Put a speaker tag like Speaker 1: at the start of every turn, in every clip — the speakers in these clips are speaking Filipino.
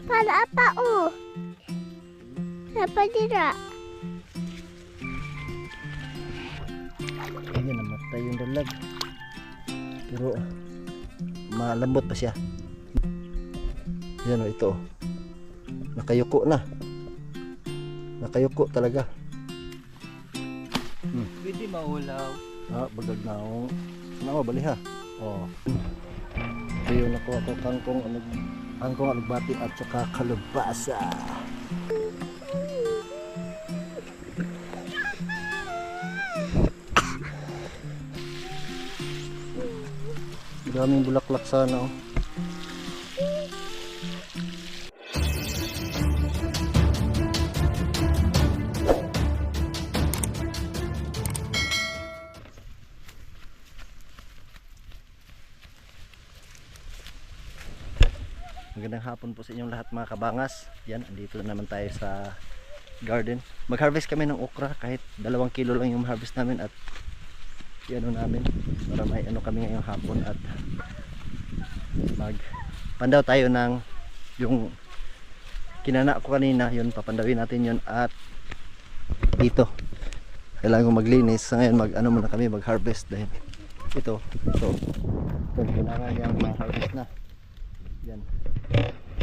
Speaker 1: Para apa apa dira?
Speaker 2: Ayan, namatay yung dalag. Pero malambot pa siya. Yan o, ito. Nakayuko na. Nakayuko talaga.
Speaker 3: Pwede maulaw.
Speaker 2: Bagag na ako. Sanawa, bali ha. Ito yung nakuha ko kangkong alugbati at saka kalabasa. Daming bulaklak sana oh. Magandang hapon po sa inyong lahat mga kabangas. Yan, andito na naman tayo sa garden. Mag-harvest kami ng okra, kahit 2 kilo lang yung harvest namin at ano namin para may ano kami ngayong hapon at magpandaw tayo ng yung kinana ko kanina, yun papandawin natin yun at dito kailangan ko maglinis. Sa ngayon mag ano muna kami mag-harvest dahil ito kailangan niyang ma-harvest na yan,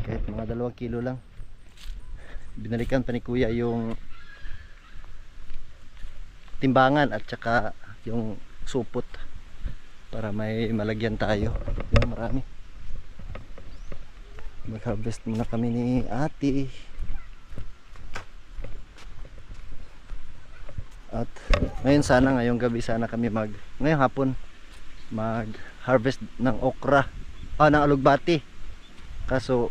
Speaker 2: kahit mga 2 kilo lang. Binalikan pa ni kuya yung timbangan at saka yung supot para may malagyan tayo. Yan, marami. Mag-harvest muna kami ni ate. At ngayon sana, ngayong gabi sana kami ngayong hapon mag-harvest ng okra, ng alugbati. Kaso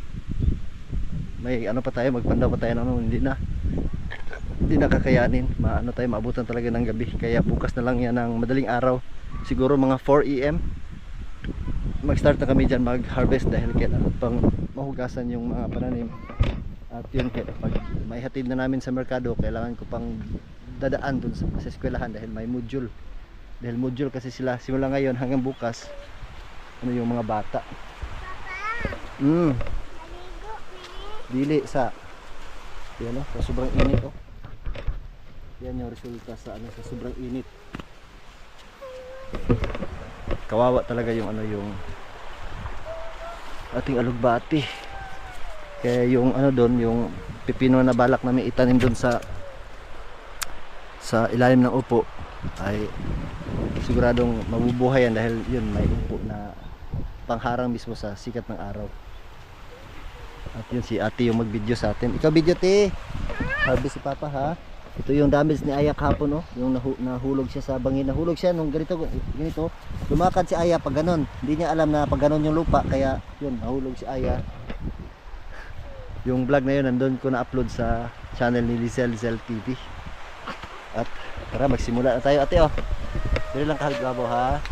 Speaker 2: may ano pa tayo, magpandaw pa tayo ng hindi na kakayanin. Maabutan talaga ng gabi. Kaya bukas na lang yan ng madaling araw. Siguro mga 4 AM mag-start na kami dyan mag-harvest dahil kailangan pang mahugasan yung mga pananim. At yun, pag maihatid na namin sa merkado, kailangan ko pang dadaan dun sa eskwelahan dahil may module. Dahil module kasi sila simula ngayon hanggang bukas yung mga bata. Dili sa yan sa sobrang init yan yung resulta sa sa sobrang init. Kawawa talaga yung yung ating alugbati. Kaya yung doon, yung pipino na balak namin itanim doon sa ilalim ng upo ay siguradong mabubuhay yan dahil yun may upo na pangharang mismo sa sikat ng araw. At yun si ate yung mag-video sa atin. Ikaw video te. Harvest si papa ha. Ito yung damage ni Aya kahapon yung nahulog siya sa bangin. Nahulog siya nung ganito. Lumakad si Aya pag ganon. Hindi niya alam na pag ganon yung lupa, kaya yun nahulog si Aya. Yung vlog na yun nandun ko na-upload sa channel ni Lizel TV. At tara magsimula na tayo ate Pero lang kahagbabaw ha.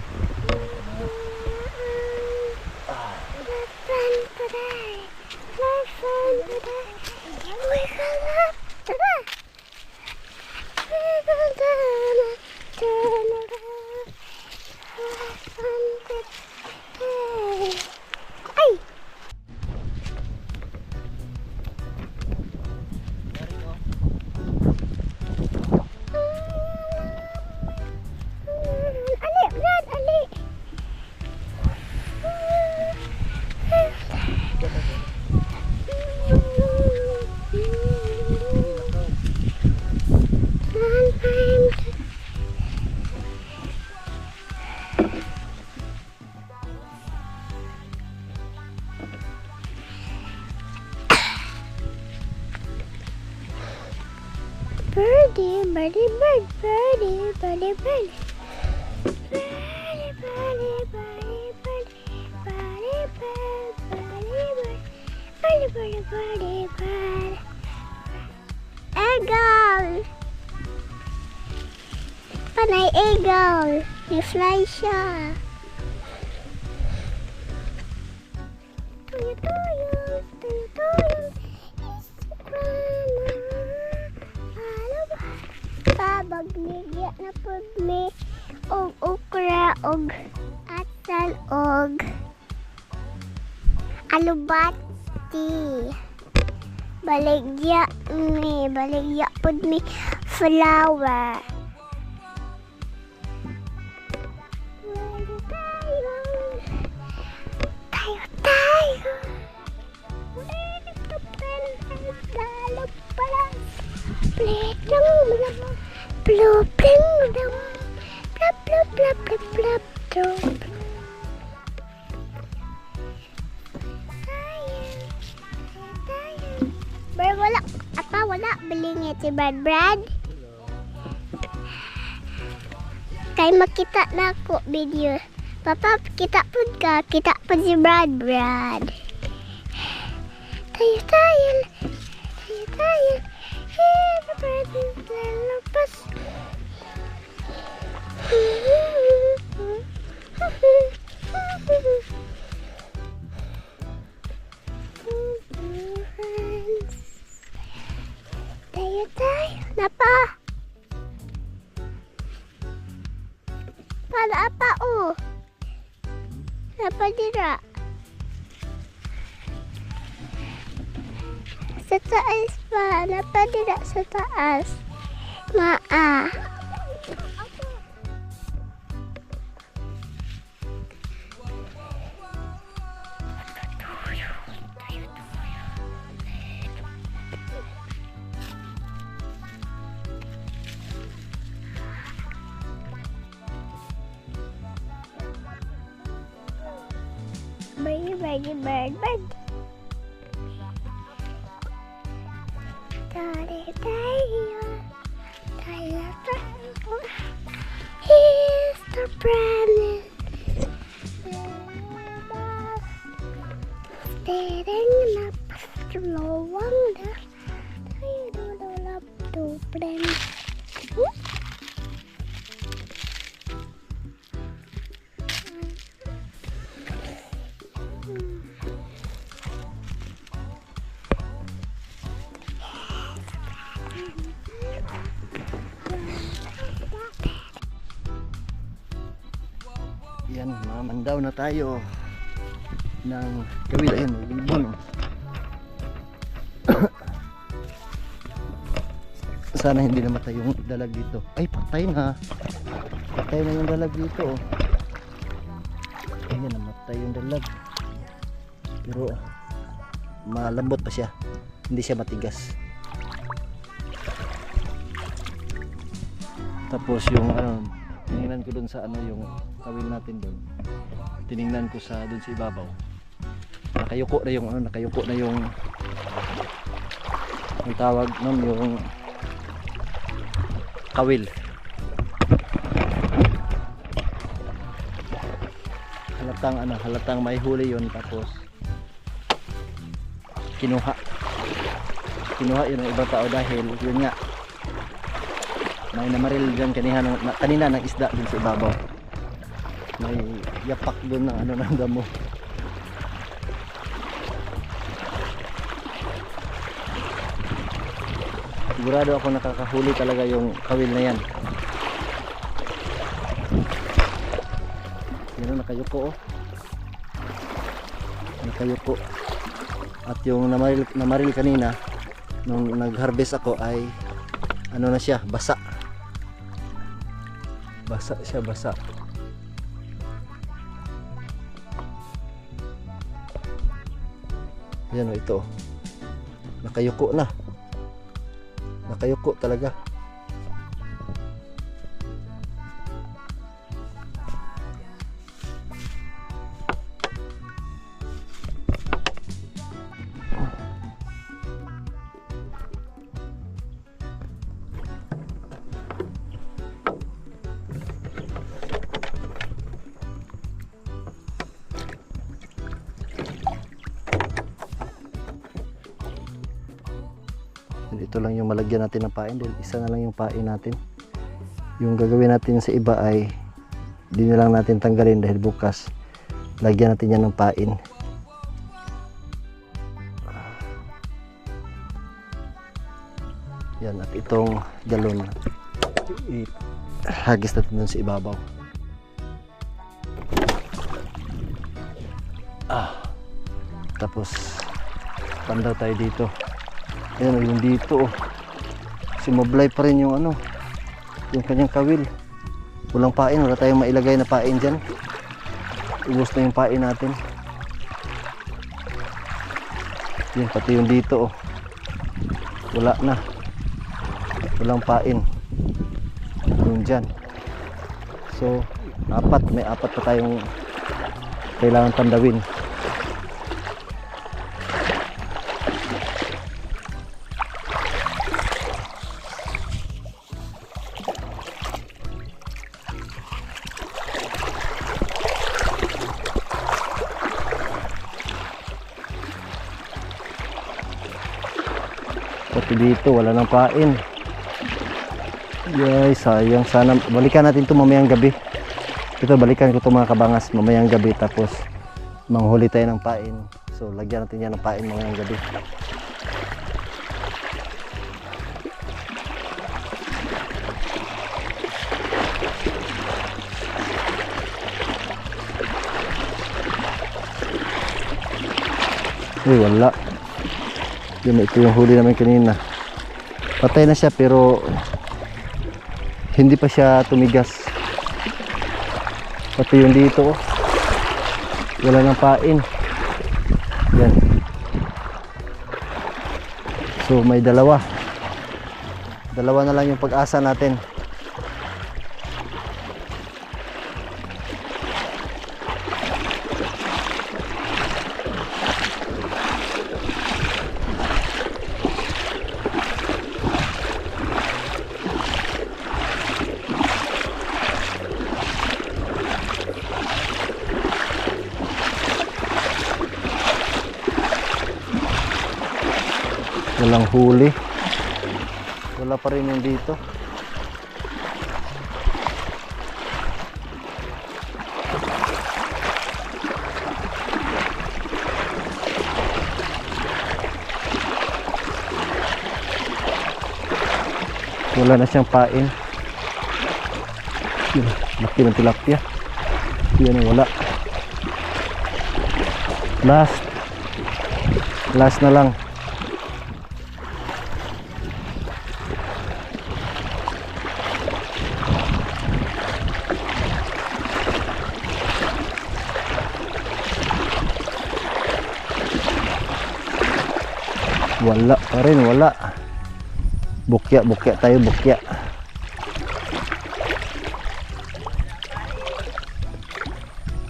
Speaker 1: Birdie, birdie, bird, birdie, birdie, bird. Birdie, birdie, birdie, bird, birdie, bird, birdie, bird, birdie, birdie, birdie, bird. Eagle! Panay eagle! May fly siya. Tuyo, tuyo, tuyo, tuyo. Bagligya na po may okra og asal og alubati. Baligya pud mi flower. Tayo. Play dong, blue bling dong, blub blub blub blub blub dong. Brad, wala. Apa, wala. Bilingit si Brad. Kay makita na ako video. Papa, kita pud ka. Kita pud si Brad. Tayo. Here the bird is lalabas. Tayo. Napa? Para apa Napa dira? Sa taas pa. Napa dira sa taas? Maa. Bird. Tayo. Here's the promise. Staring up slowing down. Tayo lulap to friend.
Speaker 2: Yan, mamandaw na tayo ng gawin. Ayun, may ibon. Sana hindi namatay yung dalag dito. Ay, patay na. Patay na yung dalag dito. Ayan, namatay yung dalag. Pero malambot pa siya. Hindi siya matigas. Tapos yung tinignan ko dun sa yung kawil natin dun. Tinignan ko sa dun sa ibabaw. Nakayuko na yung ang tawag nun yung kawil. Halatang may huli yun, tapos kinuha yun ng ibang tao dahil yun nga may namaril dyan kanina ng isda dun sa ibabaw. May yapak dun ng ng damo. Sigurado ako nakakahuli talaga yung kawil na yan. Yan, nakayuko nakayuko. At yung namaril kanina nung nag-harvest ako ay na siya, basa siya. Yan ito, nakayuko talaga. Ito lang yung malagyan natin ng pain, dahil isa na lang yung pain natin. Yung gagawin natin sa iba ay di na lang natin tanggalin, dahil bukas lagyan natin yan ng pain. Yan, at itong galon ihagis natin dun sa ibabaw. Tapos pandaw tayo dito. Ayan, yung dito oh. Sumablay pa rin yung ano, yung kanyang kawil. Walang pain, wala tayong mailagay na pain dyan. Ubos na yung pain natin. Yan, pati yung dito oh. Wala na. Walang pain. Yung dyan. So, may apat pa tayong kailangan tandawin. Pati dito wala nang pain. Yay, sayang. Sana balikan natin ito mamayang gabi. Ito balikan ko ito mga kabangas mamayang gabi, tapos manghuli tayo ng pain. So lagyan natin yan ng pain mamayang gabi. Uy, wala. Yun, ito yung huli namin kanina. Patay na siya pero hindi pa siya tumigas. Pati yung dito oh. Wala nang pain. Yan. So may dalawa. Dalawa na lang yung pag-asa natin. Walang huli. Wala pa rin yung dito. Wala na siyang pain. Yun, laki ng tilapia. Yan, wala. Last na lang. Wala pa rin, wala. Bukya tayo, bukya.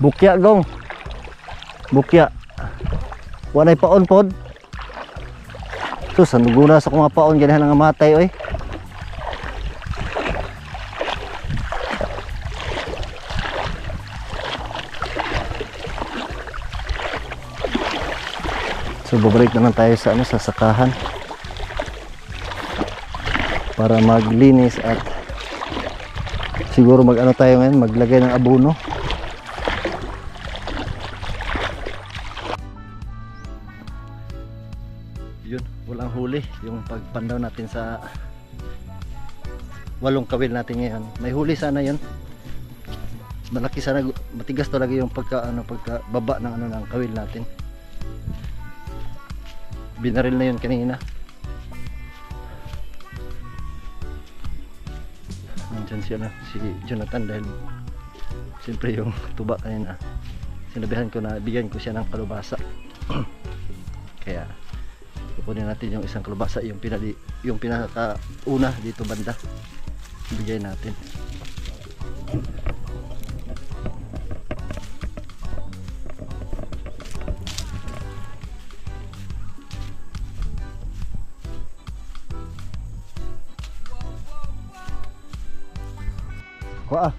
Speaker 2: Bukya gong. Bukya. Walay paon pod. Sus, sanuguna sa mga paon ganahan nga matay oy. So babalik naman tayo sa sa sakahan para maglinis at siguro tayo ngayon, maglagay ng abono. Yun, walang huli yung pagpandaw natin sa 8 kawil natin ngayon. May huli sana yun. Malaki sana, matigas talaga yung pagkababa ng kawil natin. Binaril na yun kanina. Nandyan siya si Jonathan dahil siyempre yung tuba kanina sinabihan ko na bigyan ko siya ng kalubasa. Kaya kukunin natin yung isang kalubasa, yung pinakauna dito banda, bigay natin. Kuha ah.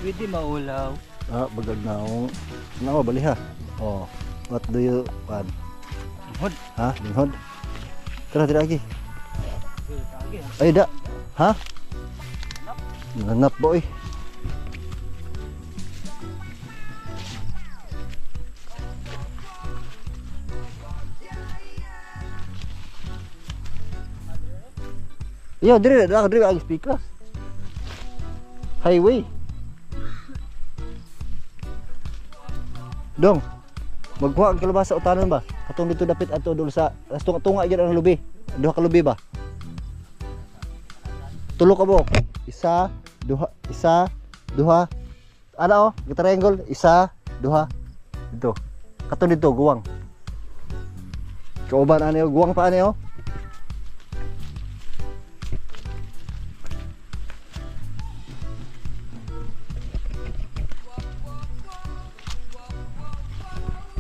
Speaker 3: Pwede maulaw.
Speaker 2: Bagag na akong bali ha. Oh, what do you want?
Speaker 3: Linghod.
Speaker 2: Ha? Linghod? Tira lagi. Ay da. Ha? Nanap boy. Yo, dire ang speaker. Highway. Dong. Magkuha ang kalabasa utanon ba? Katong dito dapit ato dul sa tunga gyud ang lubi. Duha ka lubi ba? Tulo ka buok. Isa, duha. Ana oh, triangle. Isa, duha. Dito. Katong dito guwang. Kauban ani guwang pa ani oh.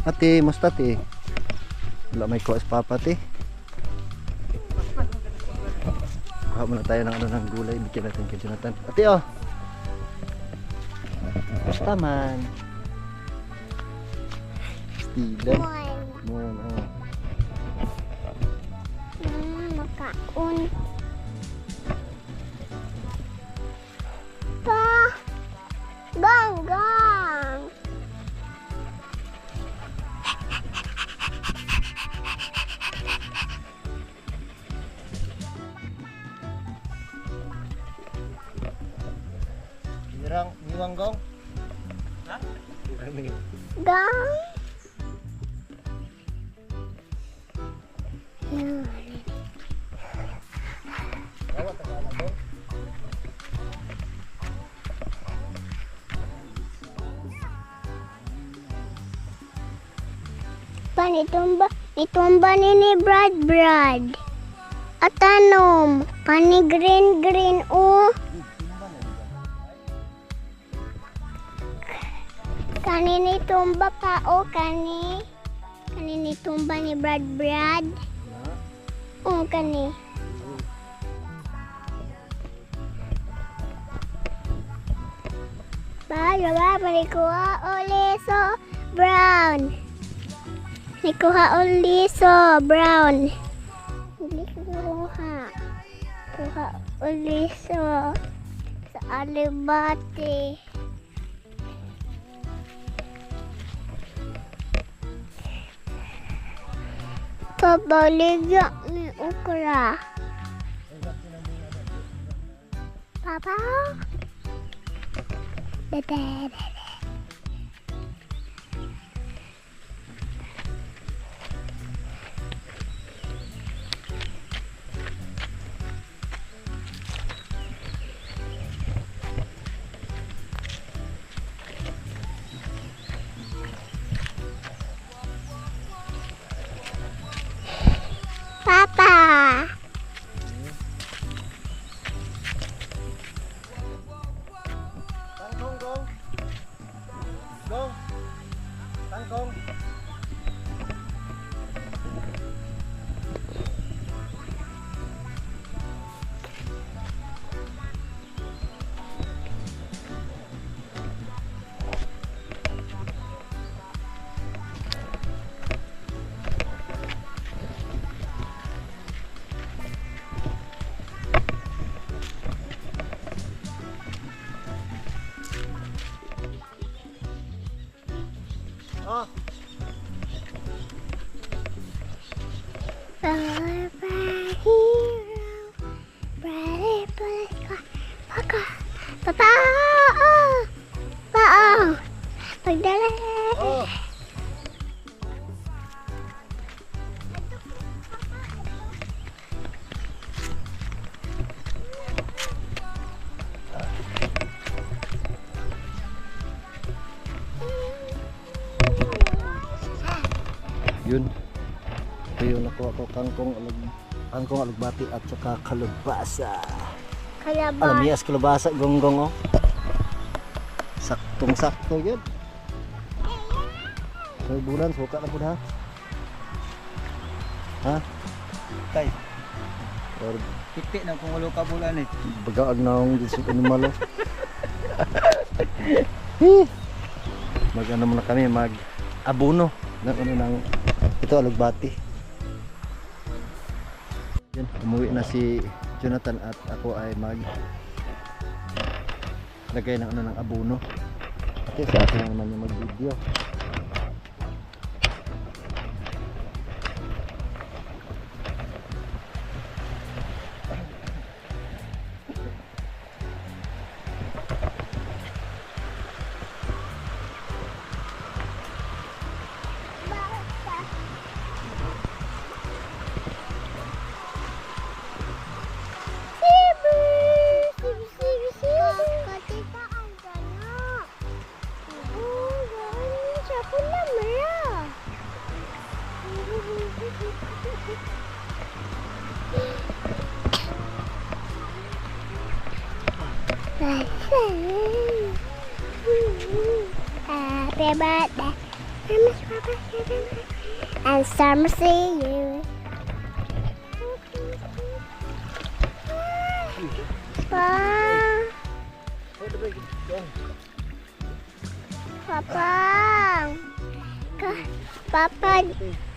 Speaker 2: Ate, musta ate? Wala may kuwas papa ate. Kuha muna tayo ng ano ng gulay. Bigyan natin kay Jonathan. Ate oh. Musta man? Stilan. Mon oh.
Speaker 1: Makaon. Pa. Ganggang.
Speaker 2: Niwang gong? Ha?
Speaker 1: Gang. Itumba ni Brad. At tanom, pani green oh. Kanini tumba pa o kanini tumba ni Brad. O kani. Baba manikuha uliso brown. Nikuha uliso brown. Kuha uliso sa alibati. Pabaligya ni okra. Papa. Bebe. Papa.
Speaker 2: Tangkong. Oh.
Speaker 1: Papa. Pagdala.
Speaker 2: Oh. Yun. Ito yung nakuha ko kangkong alugbati at saka kalabasa. Alamias kalabasa gonggong oh. Saktong sakto yun. May bulan suka na po ha. Ha?
Speaker 3: Tay,
Speaker 2: Or
Speaker 3: tiktik na kung walo ka bulan eh.
Speaker 2: bagaag na akong disip animal oh. Mag ano muna kami mag abono ng ano ng ito alugbati. Yan, umuwi na si Jonathan at ako ay mag lagay ng ano ng abono. Kasi sa akin naman yung mag-video.
Speaker 1: Ako na, Mara. Happy birthday. And summer see you. Papa. Papa. Papa,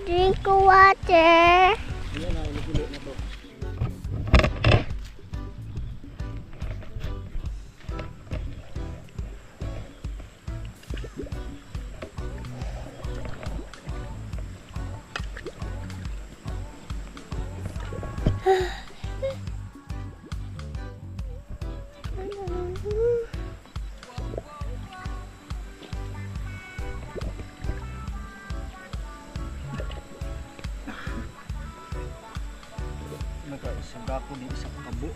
Speaker 1: drink water.
Speaker 2: Ayan na, inipili na to. Isang dako di isang kabo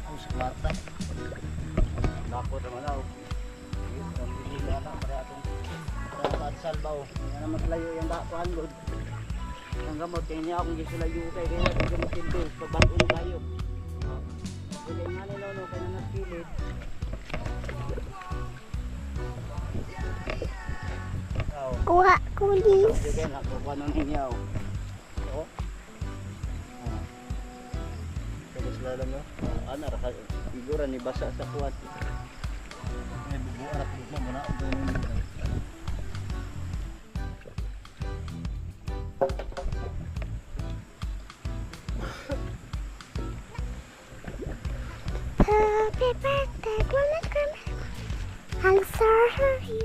Speaker 2: o sa lata dako naman ako ang hindi na para atong salbaw na maglayo yung dakuan lod ang gamot kaya niya akong gisulayo kay kaya ang gamot hindi pagbato na kayo pwede nga nila no kaya naspilit
Speaker 1: Kuha kulis.
Speaker 2: sige na kukuha nung hinyaw oo lalo no ana ra kay figura ni basa sa kuwat ay bubu ara ko mo na
Speaker 1: Happy birthday, I'm sorry.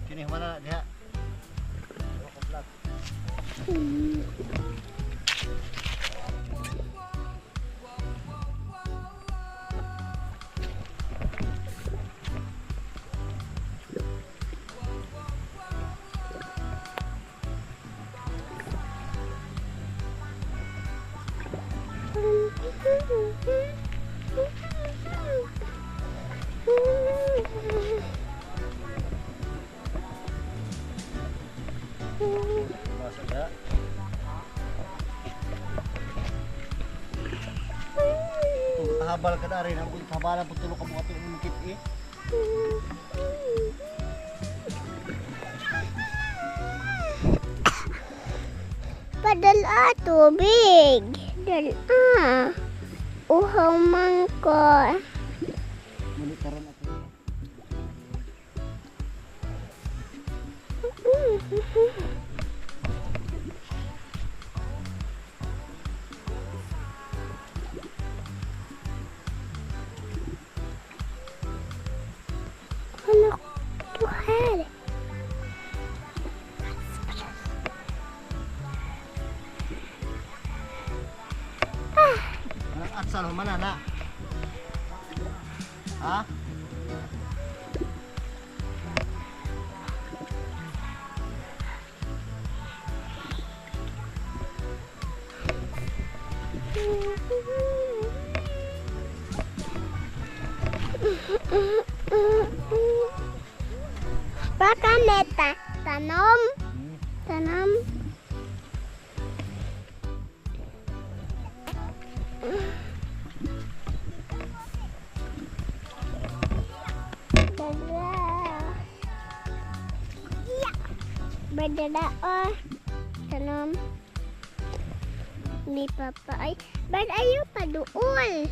Speaker 2: kini mana diha komplak basa da habal ka na rin ang habalan pag tulog ka mo ato yung kit eh
Speaker 1: Padala tubig. Dala. Uhaw man ko.
Speaker 2: manikaran ako
Speaker 1: Ano tuhal?
Speaker 2: anak atsal mana na ha
Speaker 1: Baka meta. Tanom. Tanam. Berdada oh. Tanam. Ni papa ay. Bad ayo paduol.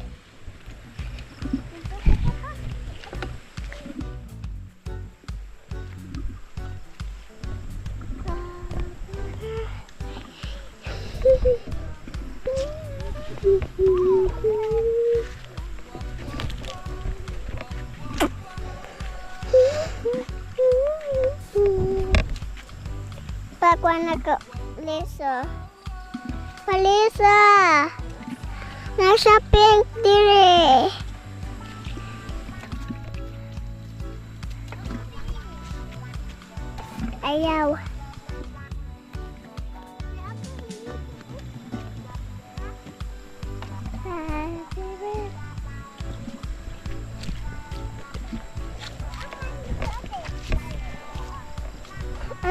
Speaker 1: Pakuan na ka Lisa. Palisa. Nasa pink dire. Ayaw.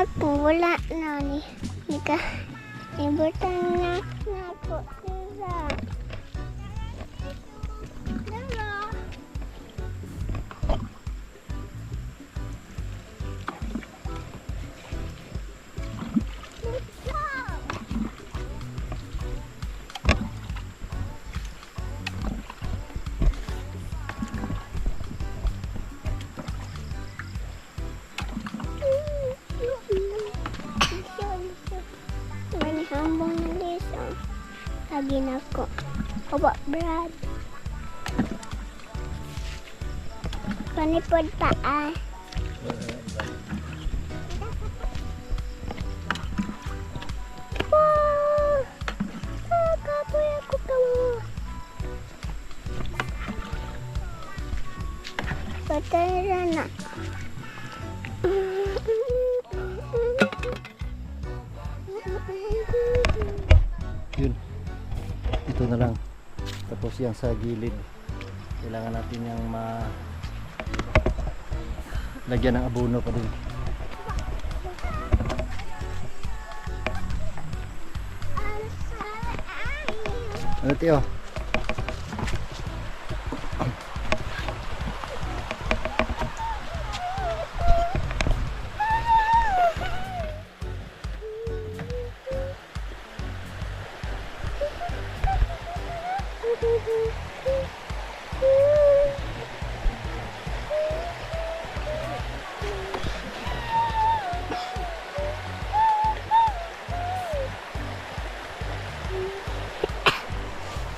Speaker 1: ako, wala na ni. Nika, ibutan na ako. Sila. Dala. Manihambong na liso. Lagi na ko. Oba, Brad. Panipod taa. Wow! Kapoy ako kamo. Patay na.
Speaker 2: Yun. Ito na lang. Tapos yan sa gilid. Kailangan natin yung lagyan ng abono pa din. Ano tiyo?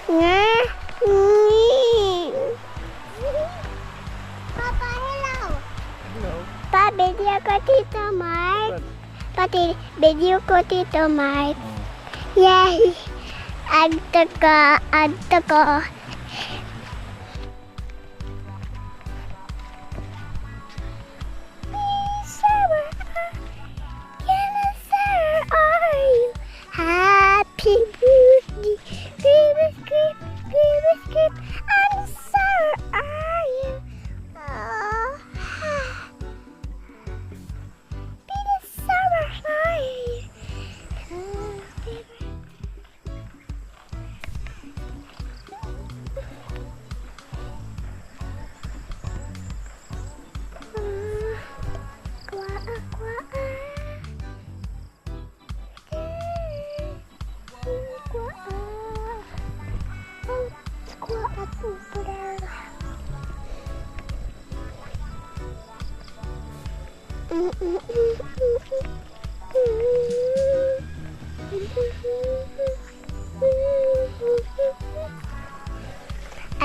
Speaker 1: Nga. Papa, hello.
Speaker 2: Hello.
Speaker 1: Pa, video ko Tito Mark. Pati, video ko Tito Mark. Yay! Adto ko. Happy birthday, creep, I'm sorry, are you? Oh, be the summer fire.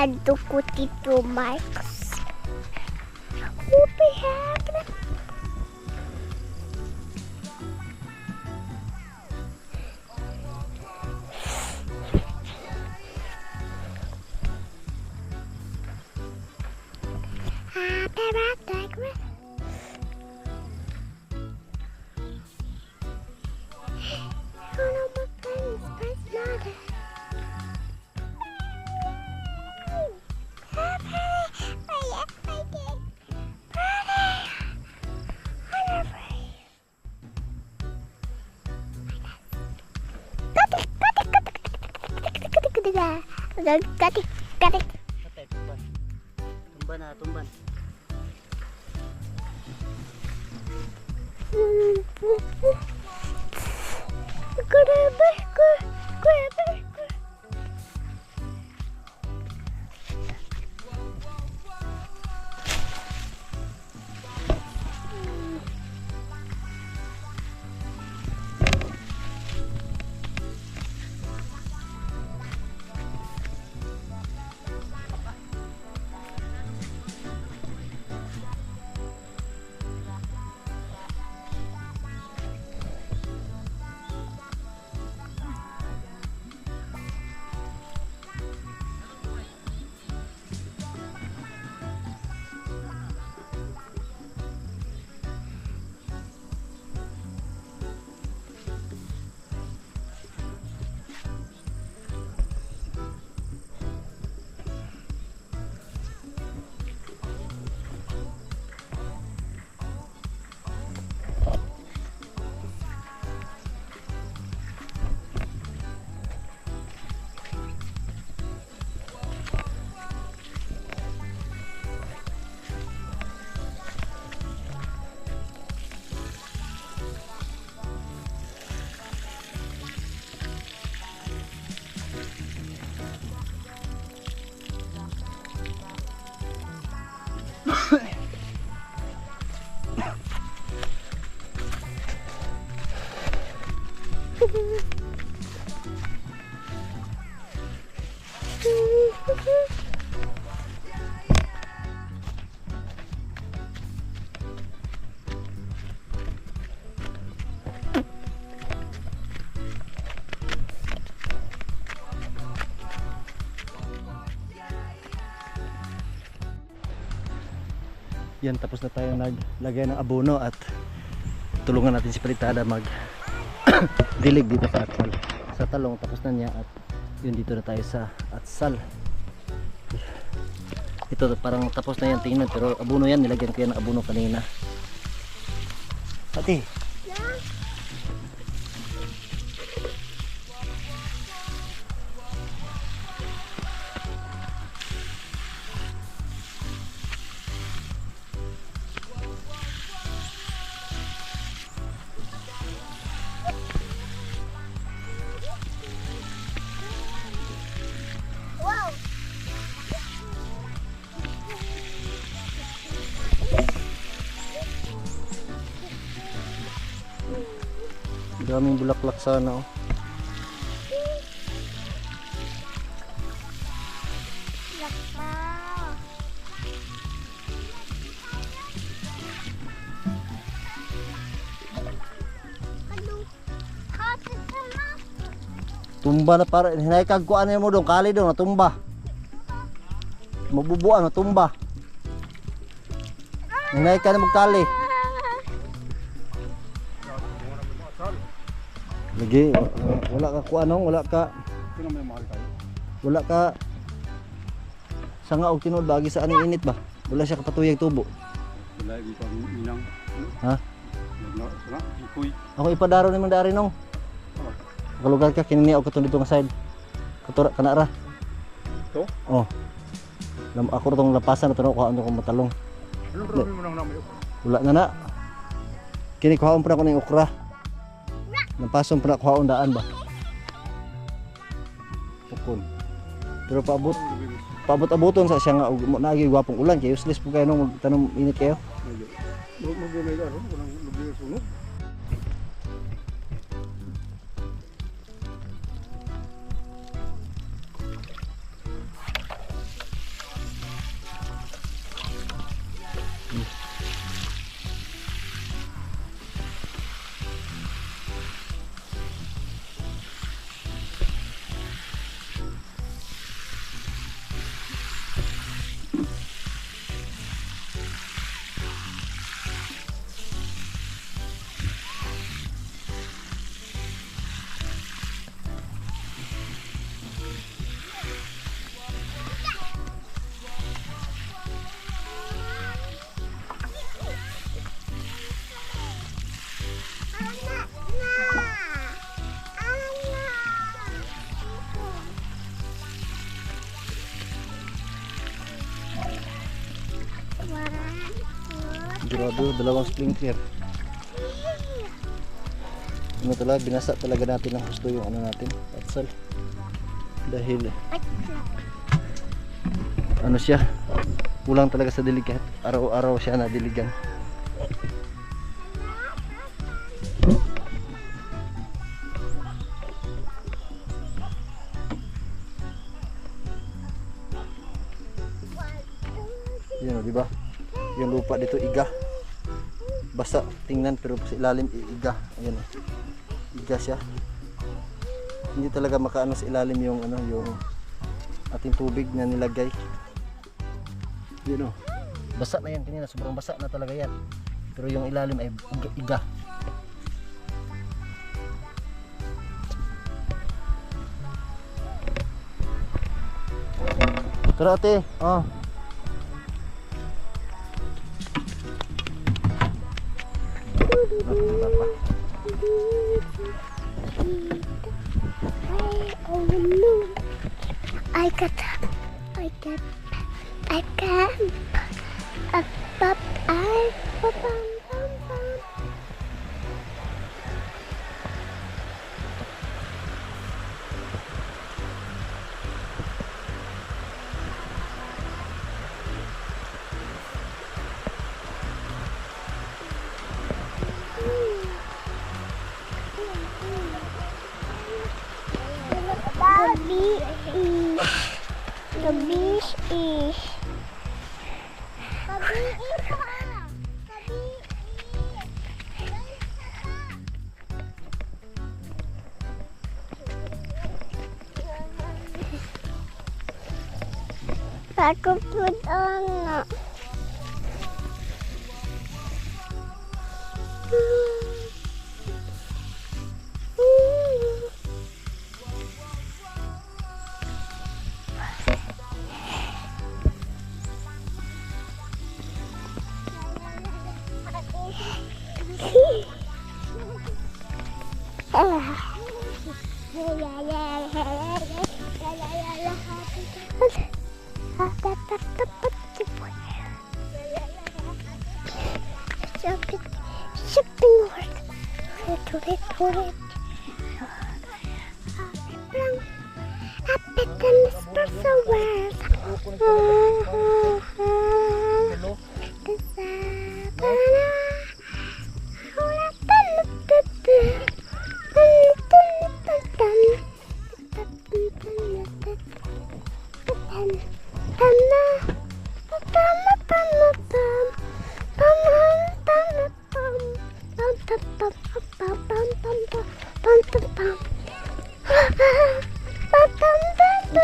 Speaker 1: Adto ko Tito Marks. Hope happy. Happy birthday, Chris. One of my friends, first mother. Katik.
Speaker 3: Patay, tumban. Tumban.
Speaker 1: Grab.
Speaker 2: Yan, tapos na tayo naglagay ng abono at tulungan natin si Palitada mag dilig dito sa atsal. Sa talong tapos na niya at yun, dito na tayo sa atsal. Ito parang tapos na yan tingnan, pero abono yan, nilagyan ko yan ng abono kanina. Ate,
Speaker 1: Wow!
Speaker 2: daming bulaklak sana oh.
Speaker 1: Wow! Ano? Hati sama.
Speaker 2: Tumba na para hinay kag kuan mo dong kali dong na tumba. Mabubuan na tumba. Hinay ka na magkali. Lagi wala ka kuanong, wala ka sanga og tinud bagi sa aning init ba? Wala siya kapatuyag tubo.
Speaker 4: Wala dito minang.
Speaker 2: Ha?
Speaker 4: Wala, ikuy.
Speaker 2: Ako ipadaro ni man dari nong. Kalugar ka kinini og katong dito nga side. Katura kana ra.
Speaker 4: To?
Speaker 2: Oh. Ako tong lapasan na tuno ko ano ko matalong.
Speaker 4: Anong problem mo nang namin?
Speaker 2: Wala na na. Kini kuhaon pa ko ning okra. Napason pa na kuhaon daan ba? Pukon. Pero paabot-aboton sa siya nga naagi gwapong ulan kay useless po kayo nung magtanong init kayo.
Speaker 4: Mag-gumay ka, walang lubi sunog.
Speaker 2: Grabe, dalawang sprinkler. Ano talaga, binasa talaga natin ng gusto yung ano natin, atsal. Dahil ano siya, kulang talaga sa dilig kahit araw-araw siya na diligan. Yun o, diba? Yung lupa dito iga. Basa tingnan pero sa ilalim iga. Ayun o. Iga siya. Hindi talaga makaano sa ilalim yung ano, yung ating tubig na nilagay. Yun o. Basa na yan kanina, sobrang basa na talaga yan. Pero yung ilalim ay iga. Tara ate, oh.
Speaker 1: I can, the beach is Aku put on. Shopping world. Tulit. Apit ang espresso world.
Speaker 2: Hindi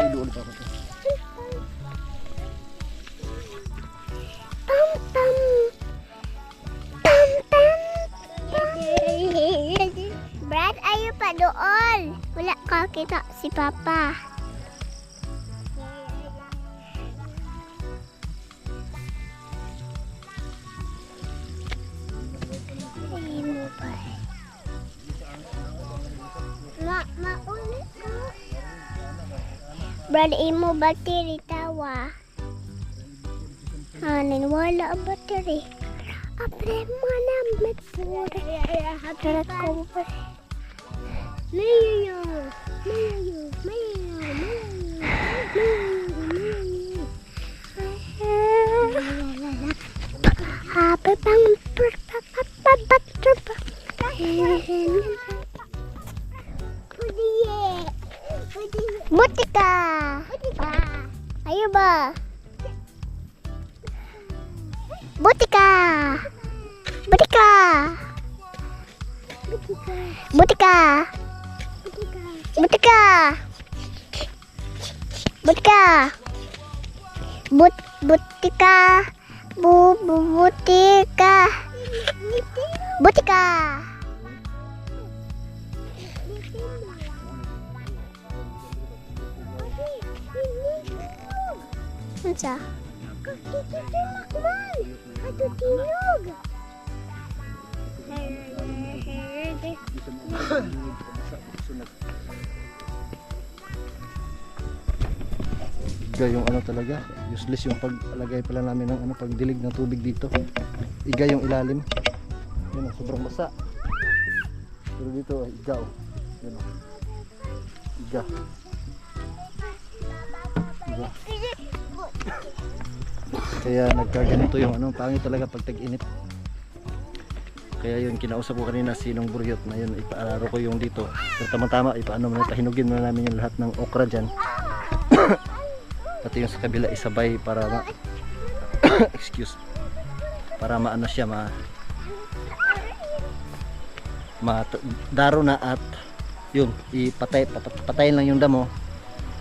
Speaker 2: ulit ako.
Speaker 1: Brad, ayo pa doon. Wala ka kita si Papa. Maulit ka. Brad, imo battery tawa. Hanin, wala ang battery. Apre mana mepura. Harat ko pa. Mayo. Happy bang Butika. Ayo ba? Butika. Unsa? Aduh tinog.
Speaker 2: Iga yung ano talaga, useless yung paglagay pala namin ng ano, pagdilig ng tubig dito. Iga yung ilalim. Yun, sobrang basa. Pero dito ay iga oh. Yun, oh. Iga. Kaya nagkaganito yung ano, pangit talaga pag tag-init. Kaya yun, kinausap ko kanina sinong buryot na yun, ipaararo ko yung dito. Pero tama-tama, ipaano mo na, pahinugin mo na namin yung lahat ng okra dyan. Pati yung sa kabila isabay para excuse, para maano siya, daro na at yun, patayin lang yung damo.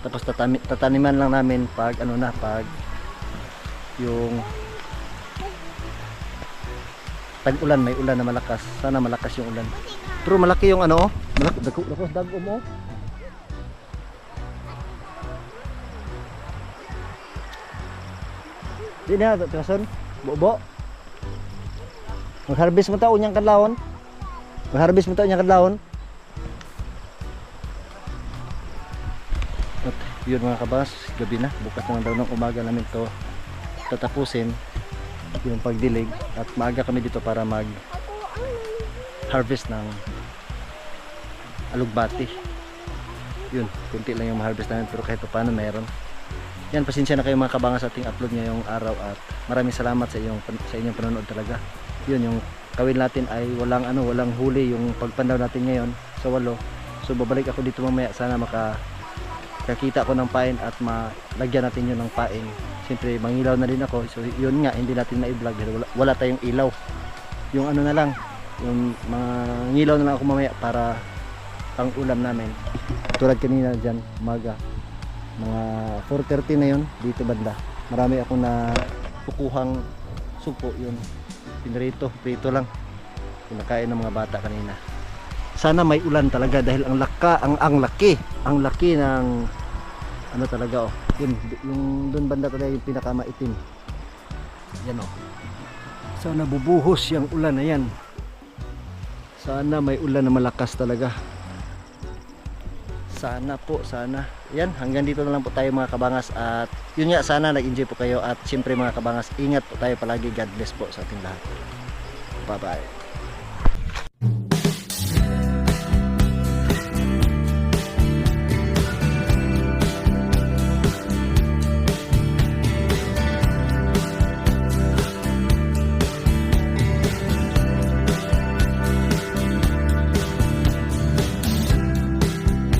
Speaker 2: Tapos tataniman lang namin pag ano na, pag yung tag-ulan, may ulan na malakas. Sana malakas yung ulan. Pero malaki yung ano, malaki, dago mo. Di na, tirason, bobo. Mag-harvest mo ta unyang kadlawon. Mag-harvest mo ta unyang kadlawon. At yun mga kabas, gabi na. Bukas naman daw ng umaga namin to tatapusin yung pagdilig. At maaga kami dito para mag-harvest ng alugbati. Yun, kunti lang yung ma-harvest namin pero kahit pa paano meron. Yan, pasensya na kayo mga kabangas sa ating upload ngayong araw at maraming salamat sa inyong panonood talaga. Yun, yung kawin natin ay walang huli yung pagpandaw natin ngayon sa walo. So babalik ako dito mamaya, sana makakita ko ng pain at malagyan natin yun ng pain. Siyempre mangilaw na din ako, so yun nga, hindi natin na-i-vlog, wala tayong ilaw. Yung ano na lang, yung mga ngilaw na lang ako mamaya para pang ulam namin. Tulad kanina dyan, umaga mga 4:30 na yun dito banda, marami akong na kukuhang supo. Yun, prito lang pinakain ng mga bata kanina. Sana may ulan talaga dahil ang laki ng ano talaga oh. Yun, yung doon banda talaga yung pinakamaitim yan oh. Sana bubuhos yung ulan na yan, sana may ulan na malakas talaga. Sana po, sana. Yan, hanggang dito na lang po tayo mga kabangas. At yun nga, sana nag-enjoy po kayo. At siyempre mga kabangas, ingat po tayo palagi. God bless po sa ating lahat. Bye bye.